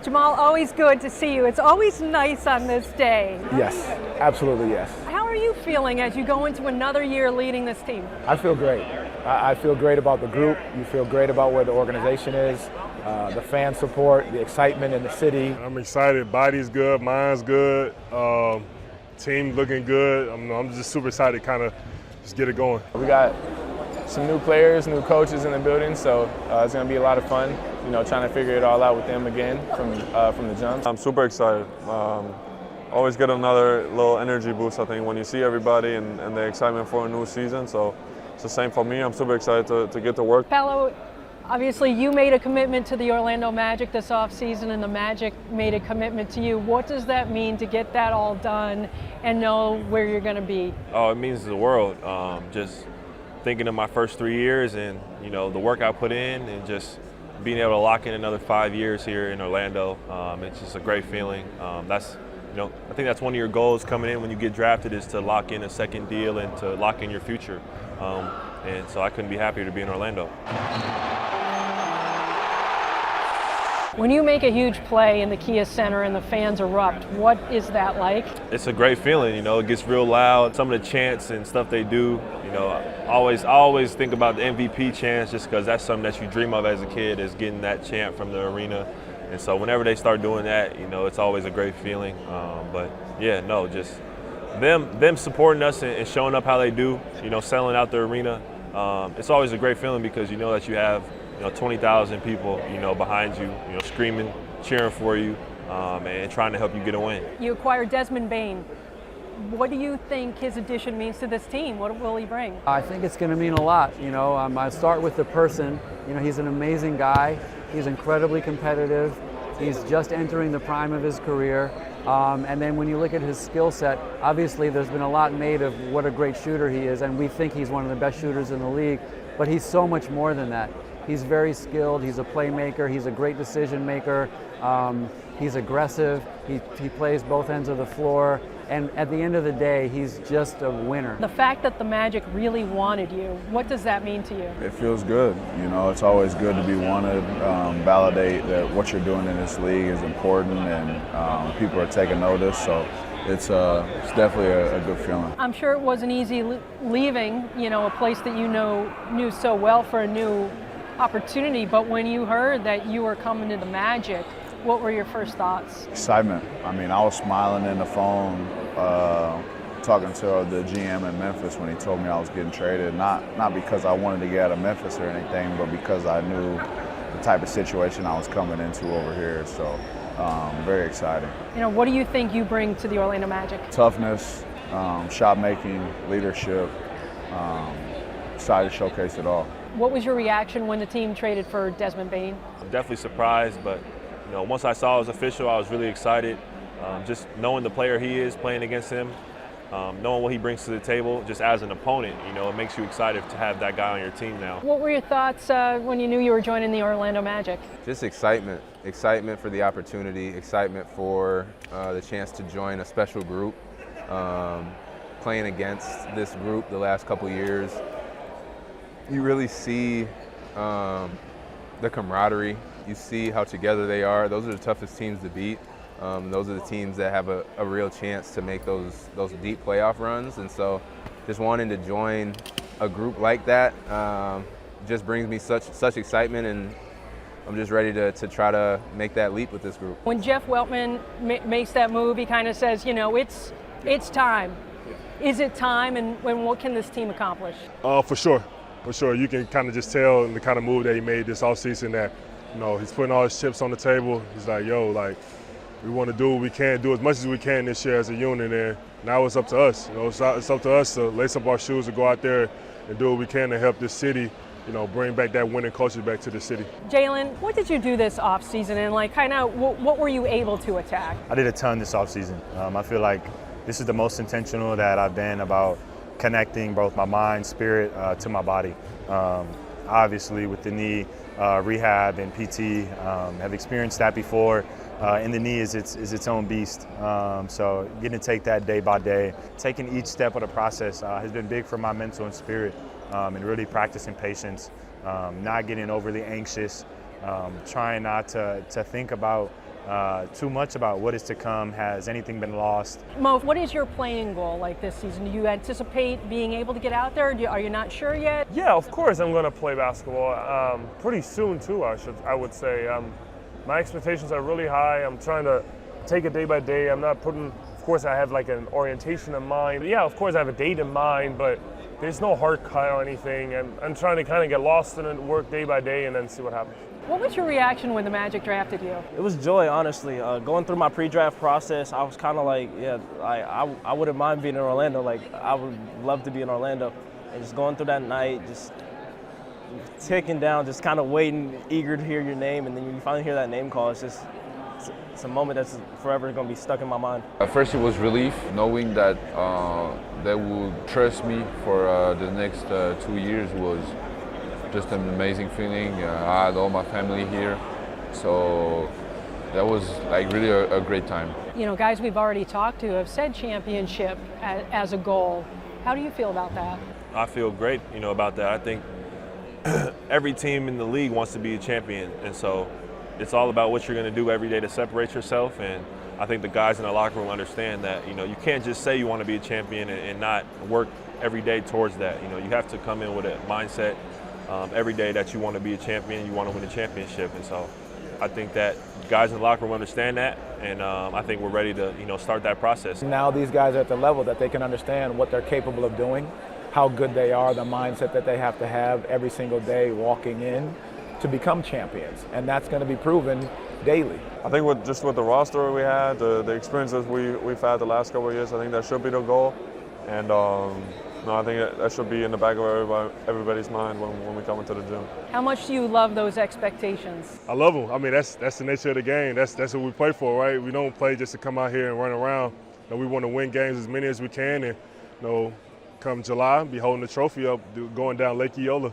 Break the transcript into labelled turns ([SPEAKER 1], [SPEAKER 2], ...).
[SPEAKER 1] Jamal, always good to see you. It's always nice on this day.
[SPEAKER 2] Yes, absolutely yes.
[SPEAKER 1] How are you feeling as you go into another year leading this team?
[SPEAKER 2] I feel great. I feel great about the group. You feel great about where the organization is, the fan support, the excitement in the city.
[SPEAKER 3] I'm excited. Body's good, mind's good, team looking good. I'm just super excited to kind of just get it going.
[SPEAKER 4] We got some new players, new coaches in the building, so it's going to be a lot of fun, trying to figure it all out with them again from the jump.
[SPEAKER 5] I'm super excited. Always get another little energy boost, I think, when you see everybody and the excitement for a new season. So it's the same for me. I'm super excited to get to work.
[SPEAKER 1] Paolo, obviously you made a commitment to the Orlando Magic this offseason, and the Magic made a commitment to you. What does that mean to get that all done and know where you're going to be?
[SPEAKER 5] Oh, it means the world. Just thinking of my first 3 years and, the work I put in and just being able to lock in another 5 years here in Orlando. It's just a great feeling. I think that's one of your goals coming in when you get drafted is to lock in a second deal and to lock in your future. And so I couldn't be happier to be in Orlando.
[SPEAKER 1] When you make a huge play in the Kia Center and the fans erupt, what is that like?
[SPEAKER 5] It's a great feeling, it gets real loud. Some of the chants and stuff they do, I always think about the MVP chants just because that's something that you dream of as a kid, is getting that chant from the arena. And so whenever they start doing that, it's always a great feeling. Just them supporting us and showing up how they do, selling out the arena. It's always a great feeling because you know that you have 20,000 people, behind you, screaming, cheering for you, and trying to help you get a win.
[SPEAKER 1] You acquired Desmond Bane. What do you think his addition means to this team? What will he bring?
[SPEAKER 6] I think it's going to mean a lot. I start with the person. He's an amazing guy. He's incredibly competitive. He's just entering the prime of his career. And then when you look at his skill set, obviously there's been a lot made of what a great shooter he is, and we think he's one of the best shooters in the league, but he's so much more than that. He's very skilled, he's a playmaker, he's a great decision maker, he's aggressive, he plays both ends of the floor, and at the end of the day, he's just a winner.
[SPEAKER 1] The fact that the Magic really wanted you, what does that mean to you?
[SPEAKER 7] It feels good. It's always good to be wanted, validate that what you're doing in this league is important and people are taking notice, so it's definitely a good feeling.
[SPEAKER 1] I'm sure it wasn't easy leaving, a place that you knew so well for a new opportunity, but when you heard that you were coming to the Magic, what were your first thoughts?
[SPEAKER 7] Excitement. I was smiling in the phone, talking to the GM in Memphis when he told me I was getting traded. Not because I wanted to get out of Memphis or anything, but because I knew the type of situation I was coming into over here. So very exciting.
[SPEAKER 1] What do you think you bring to the Orlando Magic?
[SPEAKER 7] Toughness, shot making, leadership. Excited to showcase it all.
[SPEAKER 1] What was your reaction when the team traded for Desmond Bane?
[SPEAKER 5] I'm definitely surprised, but once I saw it was official, I was really excited. Just knowing the player he is, playing against him, knowing what he brings to the table, just as an opponent, it makes you excited to have that guy on your team now.
[SPEAKER 1] What were your thoughts when you knew you were joining the Orlando Magic?
[SPEAKER 8] Just excitement for the opportunity, excitement for the chance to join a special group. Playing against this group the last couple years, you really see the camaraderie. You see how together they are. Those are the toughest teams to beat. Those are the teams that have a real chance to make those deep playoff runs. And so just wanting to join a group like that just brings me such excitement, and I'm just ready to try to make that leap with this group. When
[SPEAKER 1] Jeff Weltman makes that move, he kind of says, it's time. Is it time, and what can this team accomplish?
[SPEAKER 3] For sure. You can kind of just tell in the kind of move that he made this offseason that, he's putting all his chips on the table. He's like, we want to do what we can, do as much as we can this year as a unit, and now it's up to us. It's up to us to lace up our shoes and go out there and do what we can to help this city, bring back that winning culture back to the city.
[SPEAKER 1] Jalen, what did you do this offseason, and what were you able to attack?
[SPEAKER 9] I did a ton this offseason. I feel like this is the most intentional that I've been about connecting both my mind, spirit to my body. Obviously with the knee, rehab and PT, have experienced that before. And the knee is its own beast. So getting to take that day by day, taking each step of the process has been big for my mental and spirit, and really practicing patience, not getting overly anxious, trying not to think about too much about what is to come. Has anything been lost?
[SPEAKER 1] Mo, what is your playing goal like this season? Do you anticipate being able to get out there? Are you not sure yet?
[SPEAKER 3] Yeah, of course I'm going to play basketball. Pretty soon too, I would say. My expectations are really high. I'm trying to take it day by day. I'm not putting, of course I have like an orientation in mind. Yeah, of course I have a date in mind, but there's no hard cut or anything. And I'm trying to kind of get lost in it, work day by day, and then see what happens.
[SPEAKER 1] What was your reaction when the Magic drafted you?
[SPEAKER 10] It was joy, honestly. Going through my pre-draft process, I was kind of like, yeah, I wouldn't mind being in Orlando. Like, I would love to be in Orlando. And just going through that night, just ticking down, just kind of waiting, eager to hear your name, and then when you finally hear that name call, it's a moment that's forever going to be stuck in my mind.
[SPEAKER 11] At first it was relief, knowing that they would trust me for the next 2 years was just an amazing feeling. I had all my family here, so that was like really a great time.
[SPEAKER 1] You know, guys we've already talked to have said championship as a goal. How do you feel about that?
[SPEAKER 5] I feel great, about that. I think every team in the league wants to be a champion, and so it's all about what you're going to do every day to separate yourself. And I think the guys in the locker room understand that, you can't just say you want to be a champion and not work every day towards that. You have to come in with a mindset every day that you want to be a champion, you want to win a championship. And so I think that guys in the locker room understand that, and I think we're ready to, start that process.
[SPEAKER 2] Now these guys are at the level that they can understand what they're capable of doing, how good they are, the mindset that they have to have every single day walking in to become champions. And that's going to be proven daily.
[SPEAKER 3] I think with the roster we had, the experiences we've had the last couple of years, I think that should be the goal. And I think that should be in the back of everybody's mind when we come into the gym.
[SPEAKER 1] How much do you love those expectations?
[SPEAKER 3] I love them. I mean, that's the nature of the game. That's what we play for, right? We don't play just to come out here and run around. We want to win games as many as we can, and come July, be holding the trophy up, going down Lake Eola.